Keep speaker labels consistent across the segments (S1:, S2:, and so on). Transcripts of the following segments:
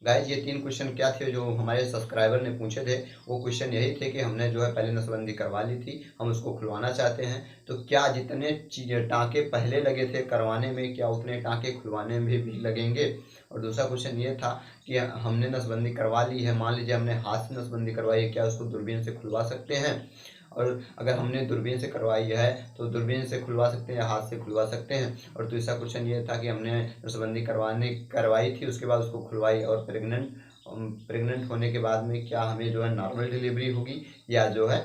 S1: Guys ये 3 question क्या थे जो हमारे सब्सक्राइबर ने पूछे थे। वो क्वेश्चन यही थे कि हमने जो है पहले नसबंदी करवा ली थी, हम उसको खुलवाना चाहते हैं, तो क्या जितने चीज़ें टाँके पहले लगे थे करवाने में, क्या उतने टाँके खुलवाने में भी लगेंगे। और दूसरा क्वेश्चन ये था कि हमने नसबंदी करवा ली है, मान लीजिए हमने हाथ से नसबंदी करवाई है, क्या उसको दूरबीन से खुलवा सकते हैं। और अगर हमने दूरबीन से करवाई है तो दूरबीन से खुलवा सकते हैं या हाथ से खुलवा सकते हैं। और दूसरा क्वेश्चन ये था कि हमने नसबंदी करवाई थी, उसके बाद उसको खुलवाई और प्रेग्नेंट होने के बाद में क्या हमें जो है नॉर्मल डिलीवरी होगी या जो है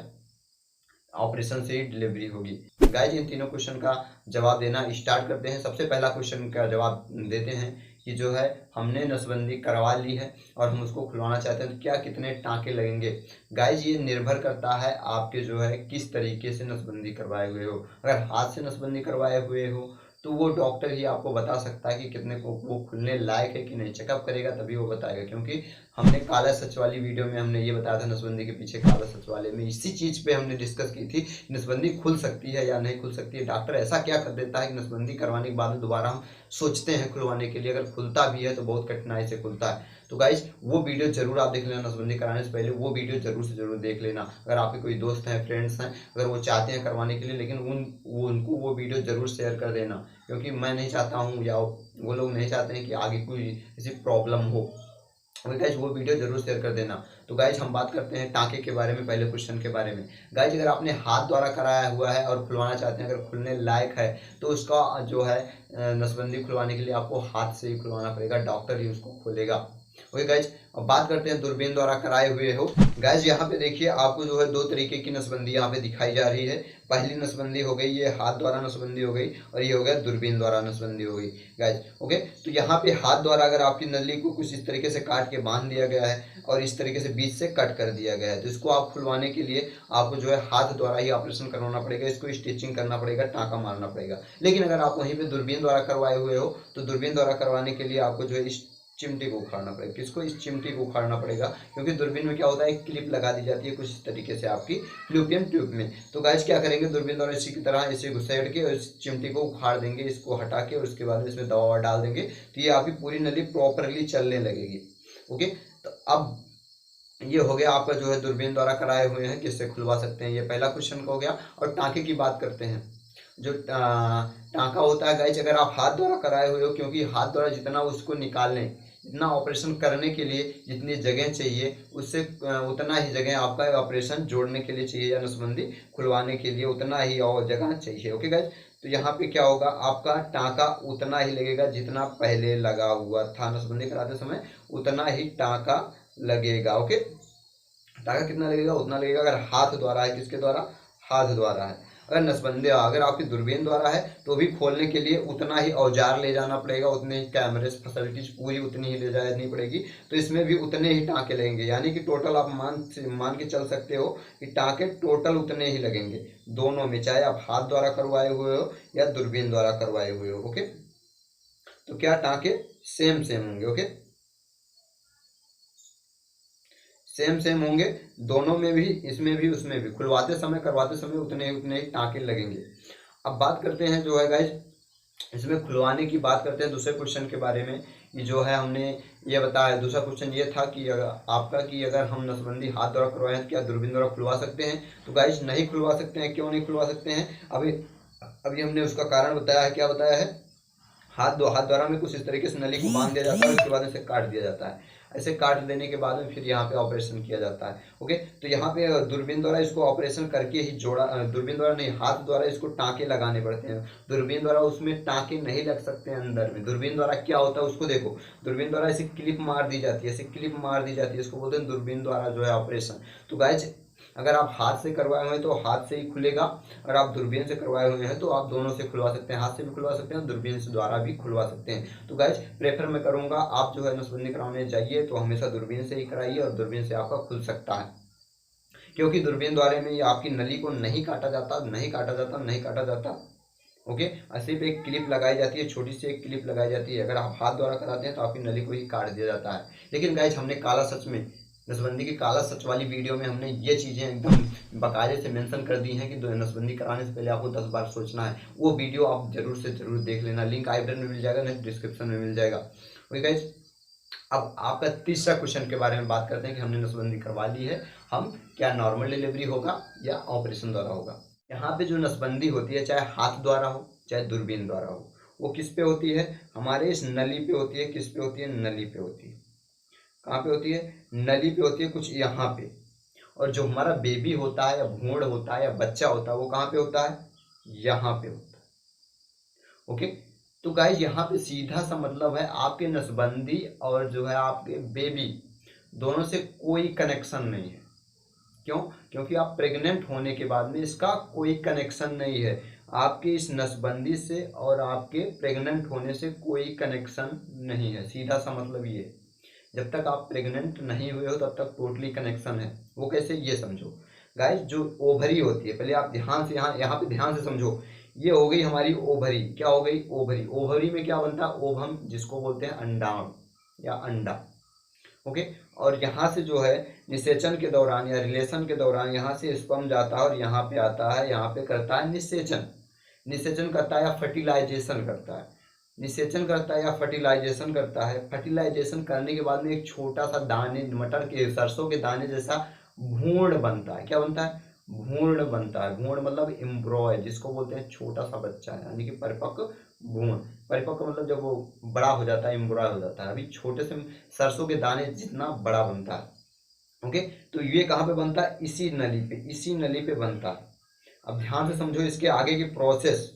S1: ऑपरेशन से ही डिलीवरी होगी। गाइज इन तीनों क्वेश्चन का जवाब देना स्टार्ट करते हैं। सबसे पहला क्वेश्चन का जवाब देते हैं कि जो है हमने नसबंदी करवा ली है और हम उसको खुलवाना चाहते हैं, तो क्या कितने टाँके लगेंगे। गाइज ये निर्भर करता है आपके जो है किस तरीके से नसबंदी करवाए हुए हो। अगर हाथ से नसबंदी करवाए हुए हो तो वो डॉक्टर ही आपको बता सकता है कि कितने को वो खुलने लायक है कि नहीं, चेकअप करेगा तभी वो बताएगा। क्योंकि हमने काला सच वाली वीडियो में हमने ये बताया था, नसबंदी के पीछे काला सच वाले में इसी चीज़ पे हमने डिस्कस की थी, नसबंदी खुल सकती है या नहीं खुल सकती है। डॉक्टर ऐसा क्या कर देता है कि नसबंदी करवाने के बाद दोबारा हम सोचते हैं खुलवाने के लिए, अगर खुलता भी है तो बहुत कठिनाई से खुलता है। तो गाइज वो वीडियो जरूर आप देख लेना, नसबंदी कराने से पहले वो वीडियो जरूर से जरूर देख लेना। अगर आपके कोई दोस्त हैं, फ्रेंड्स हैं, अगर वो चाहते हैं करवाने के लिए, लेकिन उनको वो वीडियो जरूर शेयर कर देना, क्योंकि मैं नहीं चाहता हूँ या वो लोग नहीं चाहते हैं कि आगे कोई ऐसी प्रॉब्लम हो। गाइज वो वीडियो जरूर शेयर कर देना। तो गाइज हम बात करते हैं टाँके के बारे में, पहले क्वेश्चन के बारे में। गाइज अगर आपने हाथ द्वारा कराया हुआ है और खुलवाना चाहते हैं, अगर खुलने लायक है, तो उसका जो है नसबंदी खुलवाने के लिए आपको हाथ से ही खुलवाना पड़ेगा, डॉक्टर ही उसको खोलेगा। ओके गाइज, अब बात करते हैं दूरबीन द्वारा कराए हुए हो। गाइज यहाँ पे देखिए आपको जो है 2 तरीके की नसबंदी यहाँ पे दिखाई जा रही है। पहली नसबंदी हो गई ये हाथ द्वारा नसबंदी हो गई, और ये हो गया दूरबीन द्वारा नसबंदी हो गई। गाइज ओके, तो यहाँ पे हाथ द्वारा अगर आपकी नली को कुछ इस तरीके से काट के बांध दिया गया है और इस तरीके से बीच से कट कर दिया गया है, तो इसको आप खुलवाने के लिए आपको जो है हाथ द्वारा ही ऑपरेशन करवाना पड़ेगा, इसको स्टिचिंग करना पड़ेगा, टाँका मारना पड़ेगा। लेकिन अगर आप वहीं पे दूरबीन द्वारा करवाए हुए हो तो दूरबीन द्वारा करवाने के लिए आपको जो है इस चिमटी को उखाड़ना पड़ेगा। किसको? इस चिमटी को उखाड़ना पड़ेगा, क्योंकि दूरबीन में क्या होता है, एक क्लिप लगा दी जाती है कुछ इस तरीके से आपकी फ्लूपियन ट्यूब में। तो गाइस क्या करेंगे, दूरबीन द्वारा इसी की तरह इसे घुसेड़ के और इस चिमटी को उखाड़ देंगे, इसको हटा के, और उसके बाद इसमें दवा डाल देंगे, तो ये आपकी पूरी नली प्रॉपरली चलने लगेगी। ओके, तो अब ये हो गया आपका जो है दूरबीन द्वारा कराए हुए हैं किससे खुलवा सकते हैं, ये पहला क्वेश्चन का हो गया। और टाँके की बात करते हैं। जो टाँका होता है गाइस, अगर आप हाथ द्वारा कराए हुए हो, क्योंकि हाथ द्वारा जितना उसको निकालने, जितना ऑपरेशन करने के लिए जितनी जगह चाहिए, उससे उतना ही जगह आपका ऑपरेशन जोड़ने के लिए चाहिए, या नसबंदी खुलवाने के लिए उतना ही और जगह चाहिए। ओके गाइस, तो यहाँ पे क्या होगा, आपका टाँका उतना ही लगेगा जितना पहले लगा हुआ था, नसबंदी कराते समय उतना ही टाँका लगेगा। ओके, टाँका कितना लगेगा, उतना लगेगा। अगर हाथ द्वारा है, किसके द्वारा, हाथ द्वारा है। अगर नसबंदी, अगर आपकी दूरबीन द्वारा है तो भी खोलने के लिए उतना ही औजार ले जाना पड़ेगा, उतने ही कैमरे फैसिलिटीज पूरी उतनी ही ले जानी पड़ेगी, तो इसमें भी उतने ही टाँके लगेंगे। यानी कि टोटल आप मान के चल सकते हो कि टाँके टोटल उतने ही लगेंगे दोनों में, चाहे आप हाथ द्वारा करवाए हुए हो या दूरबीन द्वारा करवाए हुए हो। ओके, तो क्या टाँके सेम सेम होंगे। ओके, सेम सेम होंगे दोनों में भी, इसमें भी उसमें भी, खुलवाते समय करवाते समय उतने उतने ही टाँके लगेंगे। अब बात करते हैं जो है गाइज, इसमें खुलवाने की बात करते हैं दूसरे क्वेश्चन के बारे में। कि जो है हमने ये बताया, दूसरा क्वेश्चन ये था कि अगर आपका कि अगर हम नसबंदी हाथ द्वारा करवाएं तो क्या दूरबीन द्वारा खुलवा सकते हैं। तो गाइज नहीं खुलवा सकते हैं। क्यों नहीं खुलवा सकते हैं, अभी हमने उसका कारण बताया है। क्या बताया है, हाथ द्वारा में कुछ इस तरीके से नली को बांध दिया जाता है, उसके बाद इसे काट दिया जाता है। ऐसे काट देने के बाद में फिर यहाँ पे ऑपरेशन किया जाता है। ओके, तो यहाँ पे दूरबीन द्वारा इसको ऑपरेशन करके ही जोड़ा, दूरबीन द्वारा नहीं, हाथ द्वारा इसको टाँके लगाने पड़ते हैं। दूरबीन द्वारा उसमें टाँके नहीं लग सकते हैं अंदर में। दूरबीन द्वारा क्या होता है उसको देखो, दूरबीन द्वारा ऐसे क्लिप मार दी जाती है, ऐसे क्लिप मार दी जाती है, इसको बोलते हैं दूरबीन द्वारा जो है ऑपरेशन। तो गाइज अगर आप हाथ से करवाए हुए हैं तो हाथ से ही खुलेगा, अगर आप दूरबीन से करवाए हुए हैं तो आप दोनों से खुलवा सकते हैं, हाथ से भी खुलवा सकते हैं, दूरबीन से द्वारा भी खुलवा सकते हैं। तो गाइज प्रेफर मैं करूंगा आप जो है नसबंदी कराने जाइए तो हमेशा दूरबीन से ही कराइए, और दूरबीन से आपका खुल सकता है, क्योंकि दूरबीन द्वारा में आपकी नली को नहीं काटा जाता, नहीं काटा जाता, नहीं काटा जाता। ओके, सिर्फ एक क्लिप लगाई जाती है, छोटी सी एक क्लिप लगाई जाती है। अगर आप हाथ द्वारा कराते हैं तो आपकी नली को ही काट दिया जाता है। लेकिन गाइज हमने काला सच में, नसबंदी की काला सच वाली वीडियो में हमने ये चीज़ें एकदम बाकायदे से मेंशन कर दी हैं कि नसबंदी कराने से पहले आपको 10 बार सोचना है। वो वीडियो आप जरूर से जरूर देख लेना, लिंक आई बटन में मिल जाएगा, नहीं डिस्क्रिप्शन में मिल जाएगा। ओके गाइज, अब आपका तीसरा क्वेश्चन के बारे में बात करते हैं कि हमने नसबंदी करवा ली है, हम क्या नॉर्मल डिलीवरी होगा या ऑपरेशन द्वारा होगा। यहाँ पे जो नसबंदी होती है, चाहे हाथ द्वारा हो चाहे दूरबीन द्वारा हो, वो किस पे होती है, हमारे इस नली पे होती है। किस पे होती है, नली पे होती है। कहाँ पे होती है, नली पे होती है, कुछ यहाँ पे। और जो हमारा बेबी होता है या भ्रूण होता है या बच्चा होता है वो कहाँ पे होता है, यहाँ पे होता है। ओके, तो गाइस यहाँ पे सीधा सा मतलब है आपके नसबंदी और जो है आपके बेबी दोनों से कोई कनेक्शन नहीं है। क्यों, क्योंकि आप प्रेग्नेंट होने के बाद में इसका कोई कनेक्शन नहीं है। आपकी इस नसबंदी से और आपके प्रेग्नेंट होने से कोई कनेक्शन नहीं है। सीधा सा मतलब ये, जब तक आप प्रेग्नेंट नहीं हुए हो तब तक टोटली कनेक्शन है। वो कैसे, ये समझो गाइस। जो ओवरी होती है, पहले आप ध्यान से यहाँ पे ध्यान से समझो। ये हो गई हमारी ओवरी। क्या हो गई, ओवरी। ओवरी में क्या बनता है, ओवम, जिसको बोलते हैं अंडाणु या अंडा। ओके, और यहाँ से जो है निषेचन के दौरान या रिलेशन के दौरान यहाँ से स्पर्म जाता है और यहाँ पे आता है, यहाँ पे करता है निषेचन। निषेचन करता है या फर्टिलाइजेशन करता है। निषेचन करता है या फर्टिलाइजेशन करता है। फर्टिलाइजेशन करने के बाद में एक छोटा सा दाने, मटर के, सरसों के दाने जैसा भ्रूण बनता है। क्या बनता है, भ्रूण बनता है। भ्रूण मतलब एम्ब्रॉय, जिसको बोलते हैं छोटा सा बच्चा है, यानी कि परिपक्व भ्रूण। परिपक्व मतलब जब वो बड़ा हो जाता है, एम्ब्रॉय हो जाता है। अभी छोटे से सरसों के दाने जितना बड़ा बनता है। ओके, तो ये कहाँ पे बनता है, इसी नली पे, इसी नली पे बनता है। अब ध्यान से समझो इसके आगे की प्रोसेस,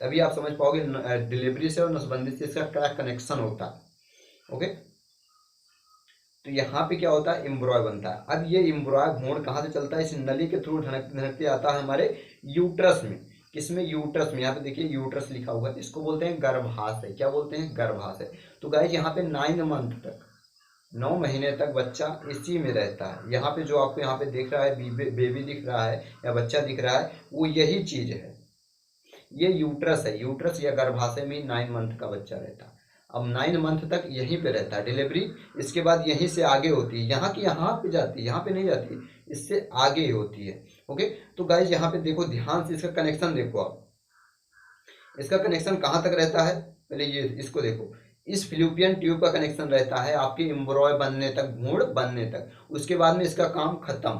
S1: तभी आप समझ पाओगे डिलीवरी से और नसबंदी से इसका क्या कनेक्शन होता है। ओके, तो यहाँ पे क्या होता है, एम्ब्रॉय बनता है। अब ये एम्ब्रॉय भ्रूण कहाँ से चलता है, इस नली के थ्रू ढनकते ढनकते आता है हमारे यूट्रस में। किसमें, यूट्रस में। यहाँ पे देखिए यूट्रस लिखा हुआ है, इसको बोलते हैं गर्भाशय। क्या बोलते हैं, गर्भाशय। तो गाइस यहाँ पे 9 मंथ तक, 9 महीने तक बच्चा इसी में रहता है। यहाँ पे जो आपको यहाँ पे दिख रहा है, बेबी दिख रहा है या बच्चा दिख रहा है, वो यही चीज है। ये यूट्रस है। यूट्रस या गर्भाशय में 9 मंथ का बच्चा रहता है। अब 9 मंथ तक यहीं पे रहता है डिलीवरी। इसके बाद यहीं से आगे होती है, यहाँ की यहाँ पे जाती है, यहाँ पे नहीं जाती, इससे आगे होती है। ओके, तो गाइज यहाँ पे देखो ध्यान से, इसका कनेक्शन देखो आप। इसका कनेक्शन कहाँ तक रहता है, पहले ये इसको देखो। इस फिलिपियन ट्यूब का कनेक्शन रहता है आपके एम्ब्रॉय बनने तक, भ्रूण बनने तक। उसके बाद में इसका काम खत्म।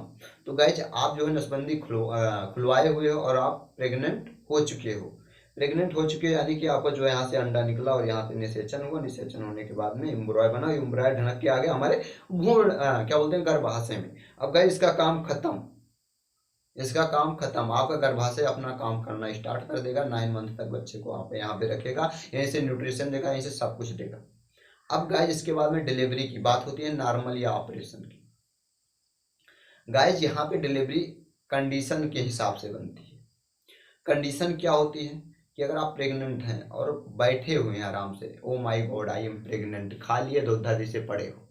S1: तो गाइज आप जो है नसबंदी खुलवाए हुए हो और आप प्रेग्नेंट हो चुके हो। प्रेग्नेंट हो चुके यानी कि आपका जो है यहाँ से अंडा निकला और यहाँ पे निषेचन हुआ। निषेचन होने के बाद में एम्ब्रॉय बना, एम्ब्रॉय ढनक के आगे हमारे भ्रूण क्या बोलते हैं, गर्भाशय में। अब गाइज इसका काम खत्म, इसका काम खत्म। आपका गर्भाशय अपना काम करना स्टार्ट कर देगा। 9 मंथ तक बच्चे को आप यहाँ पे रखेगा, यहीं से न्यूट्रिशन देगा, यहीं से सब कुछ देगा। अब गाइज इसके बाद में डिलीवरी की बात होती है, नॉर्मल या ऑपरेशन की। गाइज यहाँ पे डिलीवरी कंडीशन के हिसाब से बनती है। कंडीशन क्या होती है कि अगर आप प्रेग्नेंट हैं और बैठे हुए हैं आराम से, ओ माई गॉड आई एम प्रेग्नेंट, खा लिए दूध दादी से पड़े हो,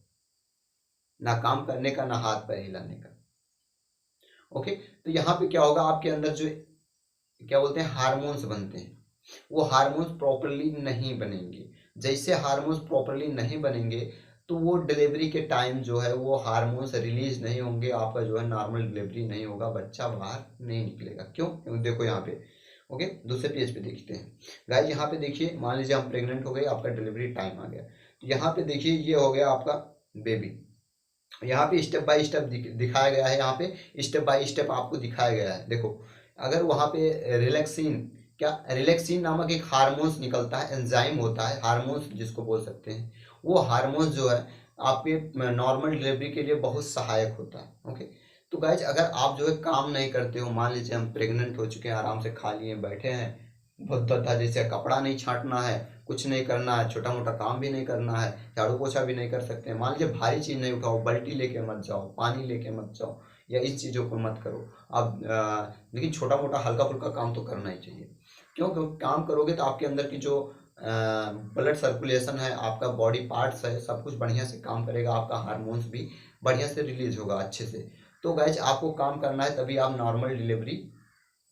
S1: ना काम करने का ना हाथ पैर हिलाने का। ओके, तो यहाँ पे क्या होगा, आपके अंदर जो क्या बोलते हैं हार्मोन्स बनते हैं, वो हार्मोन्स प्रॉपरली नहीं बनेंगे। जैसे हार्मोन्स प्रॉपरली नहीं बनेंगे तो वो डिलीवरी के टाइम जो है वो हार्मोन्स रिलीज नहीं होंगे, आपका जो है नॉर्मल डिलीवरी नहीं होगा, बच्चा बाहर नहीं निकलेगा। क्यों, क्योंकि देखो यहाँ पे। ओके, दूसरे पेज पे देखते हैं गाइस। यहाँ पे देखिए, मान लीजिए हम प्रेग्नेंट हो गए, आपका डिलीवरी टाइम आ गया। तो यहाँ पे देखिए ये हो गया आपका बेबी। यहाँ पे स्टेप बाय स्टेप दिखाया गया है। यहाँ पे स्टेप बाय स्टेप आपको दिखाया गया है। देखो, अगर वहाँ पे रिलैक्सिन, क्या रिलैक्सिन नामक एक हार्मोन्स निकलता है, एंजाइम होता है, हार्मोन्स जिसको बोल सकते हैं, वो हार्मोन्स जो है आपके नॉर्मल डिलीवरी के लिए बहुत सहायक होता है। ओके, तो गाइज अगर आप जो है काम नहीं करते हो, मान लीजिए हम प्रेग्नेंट हो चुके हैं, आराम से खा लिए बैठे हैं, भद्दा जैसे कपड़ा नहीं छांटना है, कुछ नहीं करना है, छोटा मोटा काम भी नहीं करना है, झाड़ू पोछा भी नहीं कर सकते हैं, मान लीजिए भारी चीज़ नहीं उठाओ, बाल्टी लेके मत जाओ, पानी लेके मत जाओ, या इस चीज़ों को मत करो आप। लेकिन छोटा मोटा हल्का फुल्का काम तो करना ही चाहिए। क्यों, क्योंकि काम करोगे तो आपके अंदर की जो ब्लड सर्कुलेशन है, आपका बॉडी पार्ट्स है, सब कुछ बढ़िया से काम करेगा, आपका हार्मोन्स भी बढ़िया से रिलीज होगा अच्छे से। तो गाइज आपको काम करना है, तभी आप नॉर्मल डिलीवरी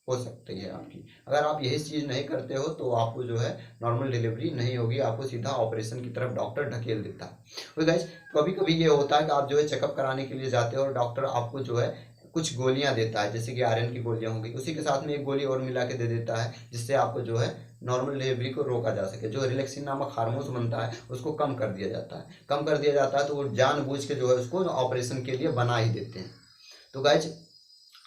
S1: हो सकती है आपकी। अगर आप यही चीज़ नहीं करते हो तो आपको जो है नॉर्मल डिलीवरी नहीं होगी, आपको सीधा ऑपरेशन की तरफ डॉक्टर ढकेल देता है। तो गाइज कभी कभी ये होता है कि आप जो है चेकअप कराने के लिए जाते हो और डॉक्टर आपको जो है कुछ गोलियां देता है, जैसे कि आयरन की गोलियां होंगी, उसी के साथ में एक गोली और मिला के दे देता है, जिससे आपको जो है नॉर्मल डिलीवरी को रोका जा सके। जो रिलैक्सिन नामक हार्मोन बनता है उसको कम कर दिया जाता है, कम कर दिया जाता है, तो वो जानबूझ के जो है उसको ऑपरेशन के लिए बना ही देते हैं। तो गाइज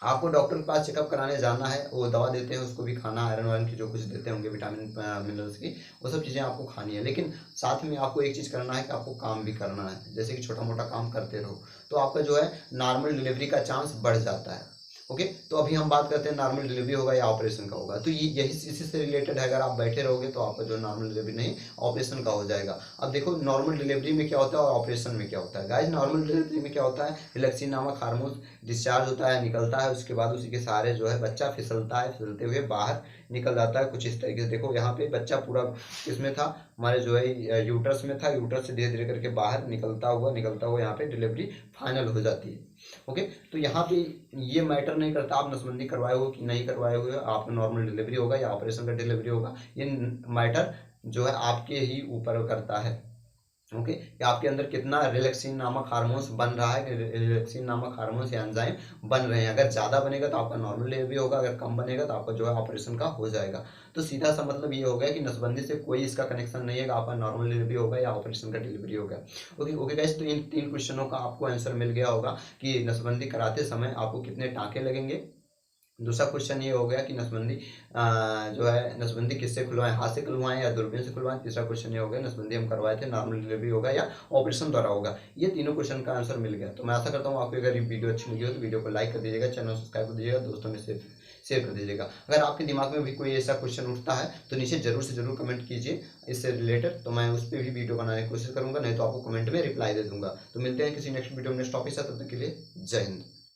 S1: आपको डॉक्टर के पास चेकअप कराने जाना है, वो दवा देते हैं, उसको भी खाना, आयरन वायरन की जो कुछ देते होंगे, विटामिन मिनरल्स की, वो सब चीज़ें आपको खानी है। लेकिन साथ में आपको एक चीज़ करना है कि आपको काम भी करना है, जैसे कि छोटा मोटा काम करते रहो, तो आपका जो है नॉर्मल डिलीवरी का चांस बढ़ जाता है। ओके, तो अभी हम बात करते हैं नॉर्मल डिलीवरी होगा या ऑपरेशन का होगा। तो ये यही इसी से रिलेटेड है, अगर आप बैठे रहोगे तो आपका जो नॉर्मल डिलीवरी नहीं ऑपरेशन का हो जाएगा। अब देखो नॉर्मल डिलीवरी में क्या होता है और ऑपरेशन में क्या होता है। गाइस नॉर्मल डिलीवरी में क्या होता है, रिलैक्सिन नामक हार्मोन डिस्चार्ज होता है, निकलता है, उसके बाद उसी के सहारे जो है बच्चा फिसलता है, फिसलते हुए बाहर निकल जाता है कुछ इस तरीके से। देखो यहाँ पे बच्चा पूरा किसमें था, हमारे जो है यूट्रस में था, यूट्रस से धीरे धीरे करके बाहर निकलता हुआ यहाँ पे डिलीवरी फाइनल हो जाती है। ओके, तो यहाँ पे ये मैटर नहीं करता आप नसबंदी करवाए हो कि नहीं करवाए हुए, आपका नॉर्मल डिलीवरी होगा या ऑपरेशन का डिलीवरी होगा, ये मैटर जो है आपके ही ऊपर करता है। ओके, कि आपके अंदर कितना रिलैक्सिन नामक हार्मोन्स बन रहा है, रिलैक्सिन नामक हार्मोन्स या एंजाइम बन रहे हैं। अगर ज़्यादा बनेगा तो आपका नॉर्मल डिलीवरी होगा, अगर कम बनेगा तो आपका जो है ऑपरेशन का हो जाएगा। तो सीधा सा मतलब ये हो गया कि नसबंदी से कोई इसका कनेक्शन नहीं है कि आपका नॉर्मल डिलीवरी होगा या ऑपरेशन का डिलीवरी होगा। ओके ओके गाइस, तो इन 3 क्वेश्चनों का आपको आंसर मिल गया होगा कि नसबंदी कराते समय आपको कितने टाँके लगेंगे। दूसरा क्वेश्चन ये हो गया कि नसबंदी जो है नसबंदी किससे खुलवाएं, हाथ से खुलवाएं या दूरबीन से खुलवाएं। तीसरा क्वेश्चन ये हो गया नसबंदी हम करवाए थे नॉर्मल डिलीवरी होगा या ऑपरेशन द्वारा होगा। ये तीनों क्वेश्चन का आंसर मिल गया। तो मैं आशा करता हूँ आपको अगर ये वीडियो अच्छी लगी हो तो वीडियो को लाइक कर दीजिएगा, चैनल सब्सक्राइब कर दीजिएगा, दोस्तों में शेयर कर दीजिएगा। अगर आपके दिमाग में भी कोई ऐसा क्वेश्चन उठता है तो नीचे जरूर से जरूर कमेंट कीजिए इससे रिलेटेड, तो मैं उस पर भी वीडियो बनाने की कोशिश करूंगा, नहीं तो आपको कमेंट में रिप्लाई दे दूंगा। तो मिलते हैं किसी नेक्स्ट वीडियो में नेक्स्ट टॉपिक से, तब तक के लिए जय हिंद।